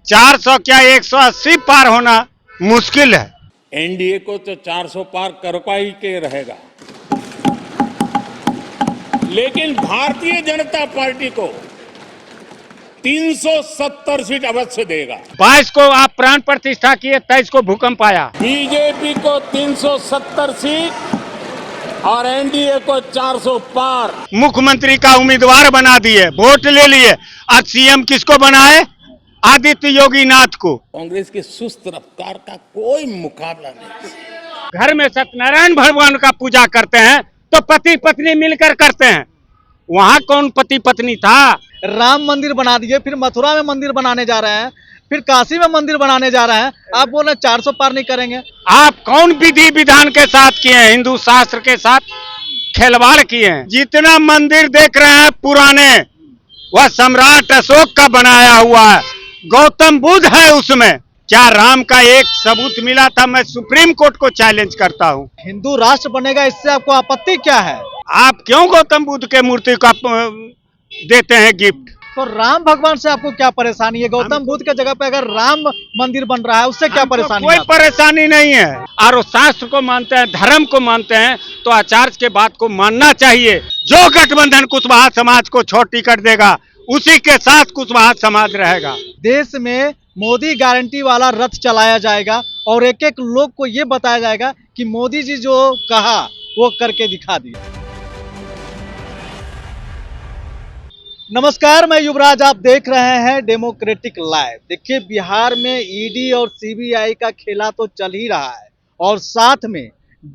400 क्या 180 पार होना मुश्किल है। एनडीए को तो 400 पार कर पाई के रहेगा, लेकिन भारतीय जनता पार्टी को 370 सीट अवश्य देगा। 22 को आप प्राण प्रतिष्ठा किए, 23 को भूकंप आया। बीजेपी को 370 सीट और एनडीए को 400 पार। मुख्यमंत्री का उम्मीदवार बना दिए, वोट ले लिए। आज सीएम किसको बनाए? आदित्य योगी नाथ को। कांग्रेस की सुस्त रफ्तार का कोई मुकाबला नहीं। घर में सत्यनारायण भगवान का पूजा करते हैं तो पति पत्नी मिलकर करते हैं, वहाँ कौन पति पत्नी था? राम मंदिर बना दिए, फिर मथुरा में मंदिर बनाने जा रहे हैं, फिर काशी में मंदिर बनाने जा रहे हैं। आप बोल रहे हैं 400 पार नहीं करेंगे। आप कौन विधि विधान के साथ किए हैं? हिंदू शास्त्र के साथ खिलवाड़ किए हैं। जितना मंदिर देख रहे हैं पुराने, वह सम्राट अशोक का बनाया हुआ है। गौतम बुद्ध है उसमें। क्या राम का एक सबूत मिला था? मैं सुप्रीम कोर्ट को चैलेंज करता हूँ। हिंदू राष्ट्र बनेगा, इससे आपको आपत्ति क्या है? आप क्यों गौतम बुद्ध के मूर्ति का देते हैं गिफ्ट? तो राम भगवान से आपको क्या परेशानी है? गौतम बुद्ध के जगह पे अगर राम मंदिर बन रहा है, उससे क्या परेशानी कोई है? परेशानी नहीं है। और वो शास्त्र को मानते हैं, धर्म को मानते हैं, तो आचार्य के बात को मानना चाहिए। जो गठबंधन कुशवाहा समाज को छोड़ टिकट देगा, उसी के साथ कुशवाहा समाज रहेगा। देश में मोदी गारंटी वाला रथ चलाया जाएगा और एक एक लोग को ये बताया जाएगा कि मोदी जी जो कहा वो करके दिखा दिया। नमस्कार, मैं युवराज, आप देख रहे हैं डेमोक्रेटिक लाइव। देखिए, बिहार में ईडी और सीबीआई का खेला तो चल ही रहा है, और साथ में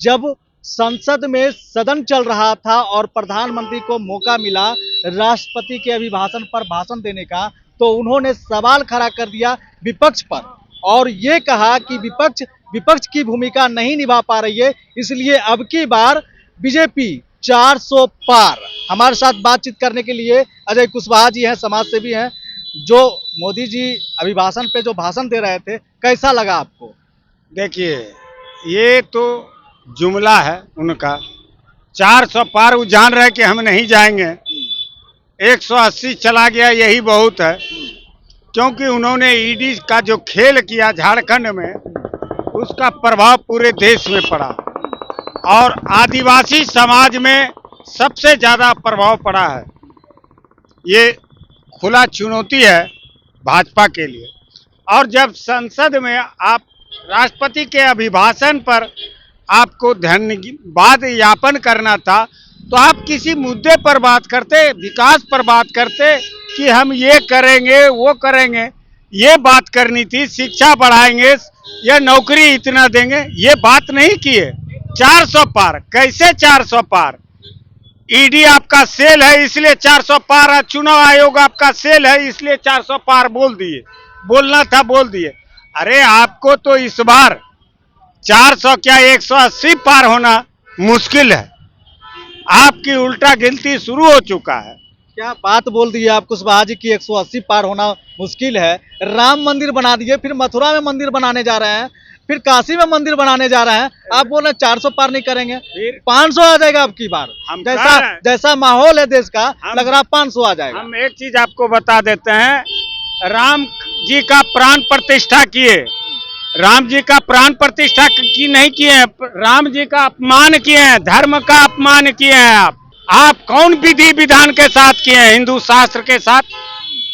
जब संसद में सदन चल रहा था और प्रधानमंत्री को मौका मिला राष्ट्रपति के अभिभाषण पर भाषण देने का, तो उन्होंने सवाल खड़ा कर दिया विपक्ष पर और ये कहा कि विपक्ष की भूमिका नहीं निभा पा रही है, इसलिए अब की बार बीजेपी 400 पार। हमारे साथ बातचीत करने के लिए अजय कुशवाहा जी हैं, समाज सेवी हैं। जो मोदी जी अभिभाषण पे जो भाषण दे रहे थे, कैसा लगा आपको? देखिए, ये तो जुमला है उनका। 400 पार वो जान रहे कि हम नहीं जाएंगे। 180 चला गया, यही बहुत है। क्योंकि उन्होंने ईडी का जो खेल किया झारखंड में, उसका प्रभाव पूरे देश में पड़ा और आदिवासी समाज में सबसे ज्यादा प्रभाव पड़ा है। ये खुला चुनौती है भाजपा के लिए। और जब संसद में आप राष्ट्रपति के अभिभाषण पर आपको धन्यवाद ज्ञापन करना था, तो आप किसी मुद्दे पर बात करते, विकास पर बात करते कि हम ये करेंगे वो करेंगे। ये बात करनी थी, शिक्षा बढ़ाएंगे या नौकरी इतना देंगे, ये बात नहीं किए। 400 पार कैसे? 400 पार ईडी आपका सेल है इसलिए 400 पार, चुनाव आयोग आपका सेल है इसलिए 400 पार बोल दिए। बोलना था बोल दिए। अरे आपको तो इस बार 400 क्या 180 पार होना मुश्किल है। आपकी उल्टा गिनती शुरू हो चुका है। क्या बात बोल दी है आप कुशवाहा जी की 180 पार होना मुश्किल है। राम मंदिर बना दिए, फिर मथुरा में मंदिर बनाने जा रहे हैं, फिर काशी में मंदिर बनाने जा रहे हैं। आप बोल रहे हैं 400 पार नहीं करेंगे, 500 आ जाएगा अब की बार। जैसा माहौल है देश का, लग रहा 500 आ जाएगा। हम एक चीज आपको बता देते हैं, राम जी का प्राण प्रतिष्ठा किए। राम जी का प्राण प्रतिष्ठा की नहीं किए हैं, राम जी का अपमान किए हैं, धर्म का अपमान किए हैं। आप कौन विधि विधान के साथ किए हैं? हिंदू शास्त्र के साथ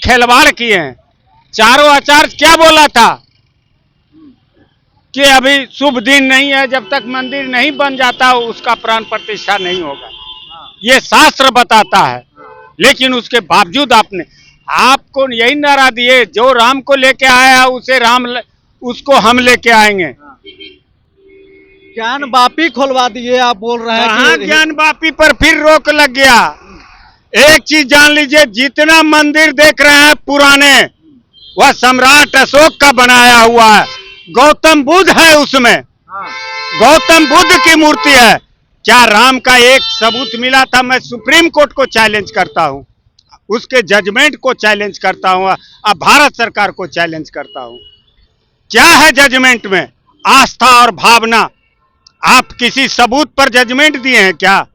खिलवाड़ किए हैं। चारों आचार्य क्या बोला था कि अभी शुभ दिन नहीं है, जब तक मंदिर नहीं बन जाता उसका प्राण प्रतिष्ठा नहीं होगा। ये शास्त्र बताता है, लेकिन उसके बावजूद आपको यही नारा दिए, जो राम को लेके आया उसे उसको हम लेके आएंगे। ज्ञान वापी खोलवा दिए आप बोल रहे हैं। हाँ, ज्ञान वापी पर फिर रोक लग गया। एक चीज जान लीजिए, जितना मंदिर देख रहे हैं पुराने, वह सम्राट अशोक का बनाया हुआ है। गौतम बुद्ध है उसमें। गौतम बुद्ध की मूर्ति है। क्या राम का एक सबूत मिला था? मैं सुप्रीम कोर्ट को चैलेंज करता हूं, उसके जजमेंट को चैलेंज करता हूं, अब भारत सरकार को चैलेंज करता हूं। क्या है जजमेंट में? आस्था और भावना। आप किसी सबूत पर जजमेंट दिए हैं क्या?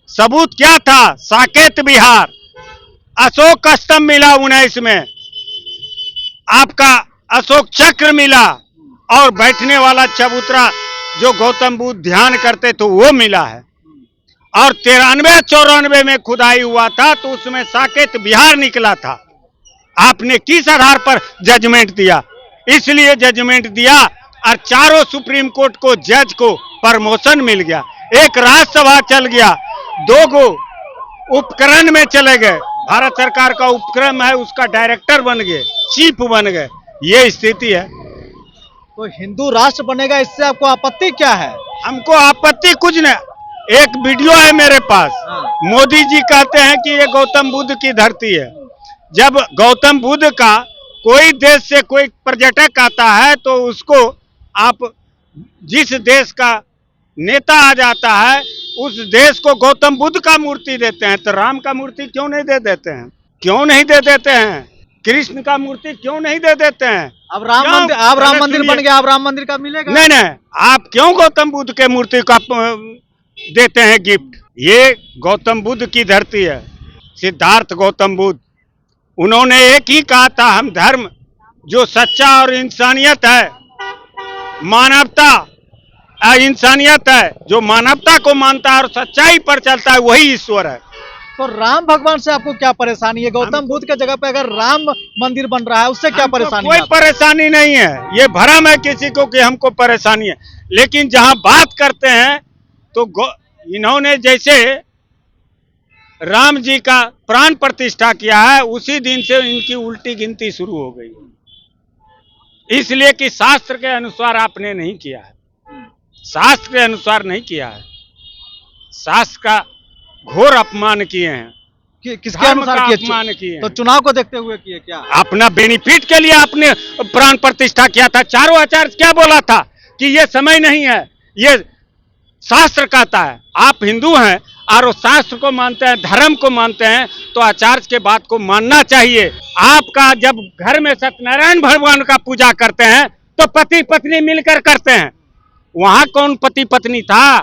सबूत क्या था? साकेत विहार, अशोक स्तंभ मिला 19 में, आपका अशोक चक्र मिला और बैठने वाला चबूतरा जो गौतम बुद्ध ध्यान करते तो वो मिला है। और 93-94 में खुदाई हुआ था तो उसमें साकेत बिहार निकला था। आपने किस आधार पर जजमेंट दिया? इसलिए जजमेंट दिया और चारों सुप्रीम कोर्ट को जज को प्रमोशन मिल गया, एक राज्यसभा चल गया, 2 गो उपकरण में चले गए, भारत सरकार का उपक्रम है उसका डायरेक्टर बन गए, चीफ बन गए। ये स्थिति है। तो हिंदू राष्ट्र बनेगा, इससे आपको आपत्ति क्या है? हमको आपत्ति कुछ नहीं। एक वीडियो है मेरे पास, मोदी जी कहते हैं कि ये गौतम बुद्ध की धरती है। जब गौतम बुद्ध का कोई देश से कोई पर्यटक आता है तो उसको आप जिस देश का नेता आ जाता है उस देश को गौतम बुद्ध का मूर्ति देते हैं, तो राम का मूर्ति क्यों नहीं दे देते हैं? क्यों नहीं दे देते हैं? कृष्ण का मूर्ति क्यों नहीं दे देते हैं? अब राम मंदिर बन गया, अब राम मंदिर का मिलेगा? नहीं, आप क्यों गौतम बुद्ध के मूर्ति का देते हैं गिफ्ट? ये गौतम बुद्ध की धरती है। सिद्धार्थ गौतम बुद्ध, उन्होंने एक ही कहा था, हम धर्म जो सच्चा और इंसानियत है, मानवता इंसानियत है, जो मानवता को मानता है और सच्चाई पर चलता है वही ईश्वर है। तो राम भगवान से आपको क्या परेशानी है? गौतम बुद्ध के जगह पे अगर राम मंदिर बन रहा है उससे क्या परेशानी है? कोई परेशानी नहीं है, ये भ्रम है किसी को कि हमको परेशानी है। लेकिन जहां बात करते हैं तो इन्होंने जैसे राम जी का प्राण प्रतिष्ठा किया है उसी दिन से इनकी उल्टी गिनती शुरू हो गई, इसलिए कि शास्त्र के अनुसार आपने नहीं किया है, शास्त्र के अनुसार नहीं किया है, शास्त्र का घोर अपमान किए हैं। किसके अनुसार अपमान किए? तो चुनाव को देखते हुए किए क्या? अपना बेनिफिट के लिए आपने प्राण प्रतिष्ठा किया था। चारों आचार्य क्या बोला था कि ये समय नहीं है, ये शास्त्र कहता है। आप हिंदू हैं और वो शास्त्र को मानते हैं, धर्म को मानते हैं, तो आचार्य के बात को मानना चाहिए। आपका जब घर में सत्यनारायण भगवान का पूजा करते हैं तो पति पत्नी मिलकर करते हैं, वहां कौन पति पत्नी था?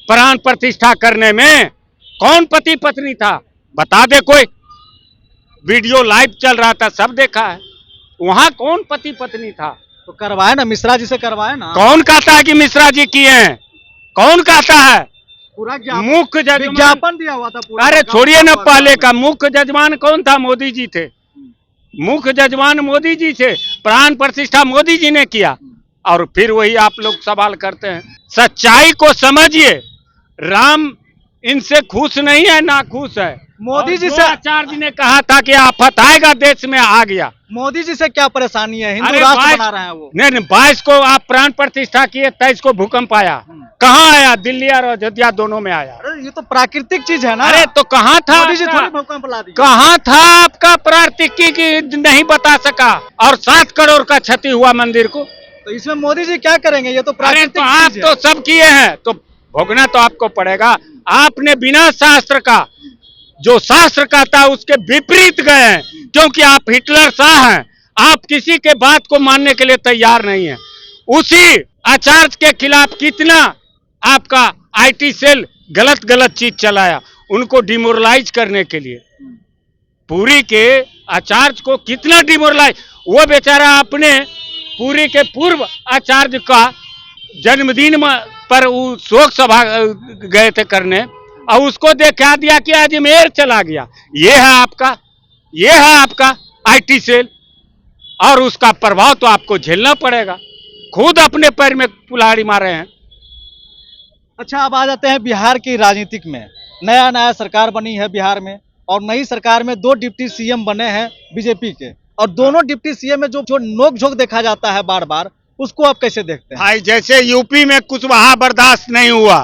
प्राण प्रतिष्ठा करने में कौन पति पत्नी था? बता दे कोई। वीडियो लाइव चल रहा था, सब देखा है, वहां कौन पति पत्नी था? तो करवाए ना, मिश्रा जी से करवाए ना। कौन कहता है कि मिश्रा जी किए हैं? कौन कहता है? पूरा मुख्य विज्ञापन दिया हुआ था पूरा। अरे छोड़िए ना, पहले का मुख्य जजमान कौन था? मोदी जी थे। मुख्य जजमान मोदी जी थे, प्राण प्रतिष्ठा मोदी जी ने किया। और फिर वही आप लोग सवाल करते हैं। सच्चाई को समझिए, राम इनसे खुश नहीं है, ना खुश है। मोदी जी से आचार्य जी ने कहा था कि आफत आएगा देश में, आ गया। मोदी जी से क्या परेशानी है? हिंदू राष्ट्र बना रहे हैं वो। नहीं, 22 को आप प्राण प्रतिष्ठा किए, 23 को भूकंप आया। कहाँ आया? दिल्ली और अयोध्या दोनों में आया। अरे ये तो प्राकृतिक चीज है ना। अरे तो कहाँ था? मोदी जी थोड़ी भूकंप ला दिया। कहाँ था आपका प्राकृतिक की नहीं बता सका? और 7 करोड़ का क्षति हुआ मंदिर को। तो इसमें मोदी जी क्या करेंगे? ये तो प्राकृतिक तो आप तो सब किए हैं, तो भोगना तो आपको पड़ेगा। आपने बिना शास्त्र का, जो शास्त्र कहता है उसके विपरीत गए हैं, क्योंकि आप हिटलर शाह हैं। आप किसी के बात को मानने के लिए तैयार नहीं है। उसी आचार्य के खिलाफ कितना आपका आईटी सेल गलत चीज चलाया, उनको डिमोरलाइज करने के लिए। पुरी के आचार्य को कितना डिमोरलाइज, वो बेचारा अपने पुरी के पूर्व आचार्य का जन्मदिन पर वो शोक सभा गए थे करने, और उसको दिखा दिया कि अजमेर चला गया। ये है आपका आईटी सेल, और उसका प्रभाव तो आपको झेलना पड़ेगा। खुद अपने पैर में कुल्हाड़ी मारे हैं। अच्छा, अब आ जाते हैं बिहार की राजनीतिक में। नया सरकार बनी है बिहार में, और नई सरकार में 2 डिप्टी सीएम बने हैं बीजेपी के, और दोनों डिप्टी सीएम में जो नोकझोंक देखा जाता है बार बार, उसको आप कैसे देखते हैं? भाई, जैसे यूपी में कुशवाहा बर्दाश्त नहीं हुआ,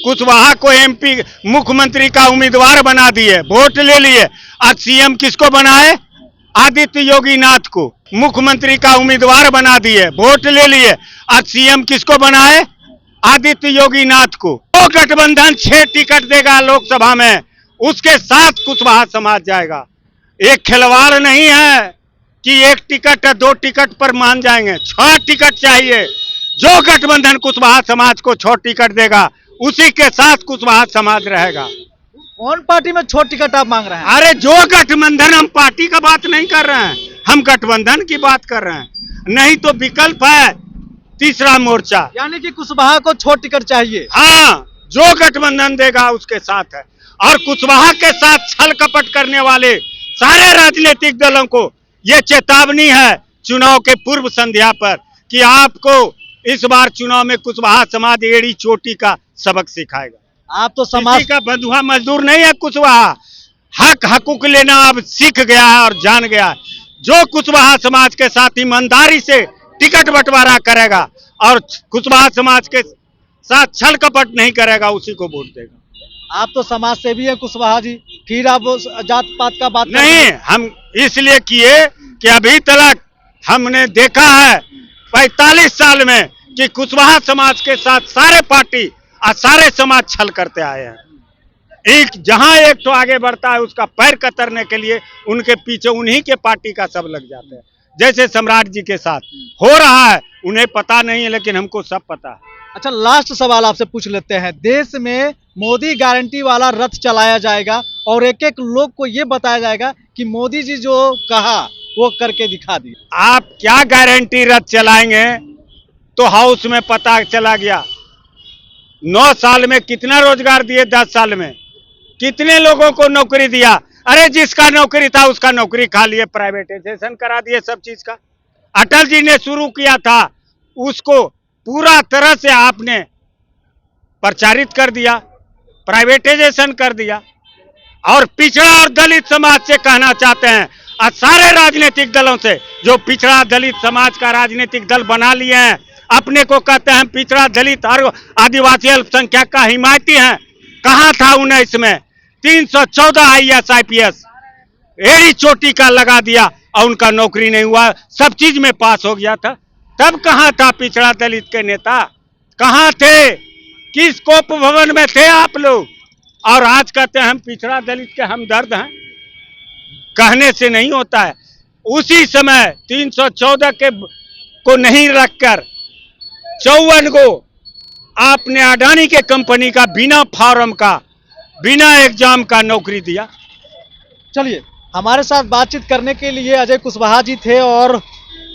कुशवाहा को एमपी मुख्यमंत्री का उम्मीदवार बना दिए, वोट ले लिए। आज सीएम किसको बनाए? आदित्य योगी नाथ को मुख्यमंत्री का उम्मीदवार बना दिए, वोट ले लिए। आज सीएम किसको बनाए? आदित्य योगी नाथ को। तो गठबंधन 6 टिकट देगा लोकसभा में, उसके साथ कुशवाहा समाज जाएगा। एक खिलवाड़ नहीं है कि 1 टिकट या 2 टिकट पर मान जाएंगे, 6 टिकट चाहिए। जो गठबंधन कुशवाहा समाज को 6 टिकट देगा, उसी के साथ कुशवाहा समाज रहेगा। कौन पार्टी में 6 टिकट आप मांग रहे हैं? अरे जो गठबंधन, हम पार्टी का बात नहीं कर रहे हैं, हम गठबंधन की बात कर रहे हैं। नहीं तो विकल्प है तीसरा मोर्चा। यानी कि कुशवाहा को छोड़ टिकट चाहिए। हाँ, जो गठबंधन देगा उसके साथ है। और कुशवाहा के साथ छल कपट करने वाले सारे राजनीतिक दलों को ये चेतावनी है चुनाव के पूर्व संध्या पर कि आपको इस बार चुनाव में कुशवाहा समाज एड़ी चोटी का सबक सिखाएगा। आप तो किसी समाज का बंधुआ मजदूर नहीं है कुशवाहा। हक हकूक लेना अब सीख गया है और जान गया है। जो कुशवाहा समाज के साथ ईमानदारी से टिकट बंटवारा करेगा और कुशवाहा समाज के साथ छल कपट नहीं करेगा उसी को वोट देगा। आप तो समाज सेवी हैं कुशवाहा जी, फिर आप जात पात का बात कर रहे नहीं, हैं। हम इसलिए किए कि अभी तक हमने देखा है 45 साल में कि कुशवाहा समाज के साथ सारे पार्टी और सारे समाज छल करते आए हैं। एक जहां एक तो आगे बढ़ता है उसका पैर कतरने के लिए उनके पीछे उन्हीं के पार्टी का सब लग जाते हैं। जैसे सम्राट जी के साथ हो रहा है, उन्हें पता नहीं है लेकिन हमको सब पता है। अच्छा, लास्ट सवाल आपसे पूछ लेते हैं। देश में मोदी गारंटी वाला रथ चलाया जाएगा और एक एक लोग को ये बताया जाएगा कि मोदी जी जो कहा वो करके दिखा दिया। आप क्या गारंटी रथ चलाएंगे? तो हाउस में पता चला गया 9 साल में कितना रोजगार दिए, 10 साल में कितने लोगों को नौकरी दिया। अरे जिसका नौकरी था उसका नौकरी खा लिए, प्राइवेटाइजेशन करा दिए सब चीज का। अटल जी ने शुरू किया था उसको पूरा तरह से आपने प्रचारित कर दिया, प्राइवेटाइजेशन कर दिया। और पिछड़ा और दलित समाज से कहना चाहते हैं और सारे राजनीतिक दलों से जो पिछड़ा दलित समाज का राजनीतिक दल बना लिए हैं, अपने को कहते हैं पिछड़ा दलित और आदिवासी अल्पसंख्यक का हिमायती है। कहां था 19 में 314 IAS IPS एड़ी चोटी का लगा दिया और उनका नौकरी नहीं हुआ, सब चीज में पास हो गया था। तब कहां था पिछड़ा दलित के नेता? कहां थे? किस कोप भवन में थे आप लोग? और आज कहते हैं हम पिछड़ा दलित के हमदर्द हैं। कहने से नहीं होता है। उसी समय 314 के को नहीं रखकर 54 को आपने अडानी के कंपनी का बिना फॉर्म का बिना एग्जाम का नौकरी दिया। चलिए, हमारे साथ बातचीत करने के लिए अजय कुशवाहा जी थे और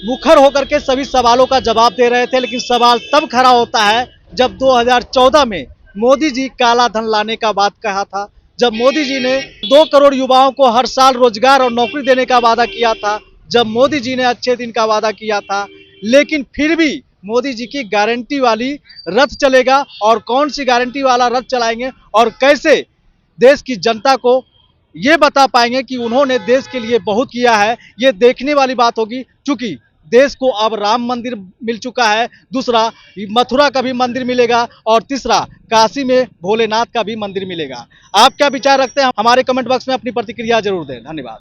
मुखर होकर के सभी सवालों का जवाब दे रहे थे। लेकिन सवाल तब खड़ा होता है जब 2014 में मोदी जी काला धन लाने का बात कहा था, जब मोदी जी ने 2 करोड़ युवाओं को हर साल रोजगार और नौकरी देने का वादा किया था, जब मोदी जी ने अच्छे दिन का वादा किया था। लेकिन फिर भी मोदी जी की गारंटी वाली रथ चलेगा और कौन सी गारंटी वाला रथ चलाएंगे और कैसे देश की जनता को ये बता पाएंगे कि उन्होंने देश के लिए बहुत किया है, ये देखने वाली बात होगी। चूंकि देश को अब राम मंदिर मिल चुका है, दूसरा मथुरा का भी मंदिर मिलेगा और तीसरा काशी में भोलेनाथ का भी मंदिर मिलेगा। आप क्या विचार रखते हैं? हमारे कमेंट बॉक्स में अपनी प्रतिक्रिया जरूर दें। धन्यवाद।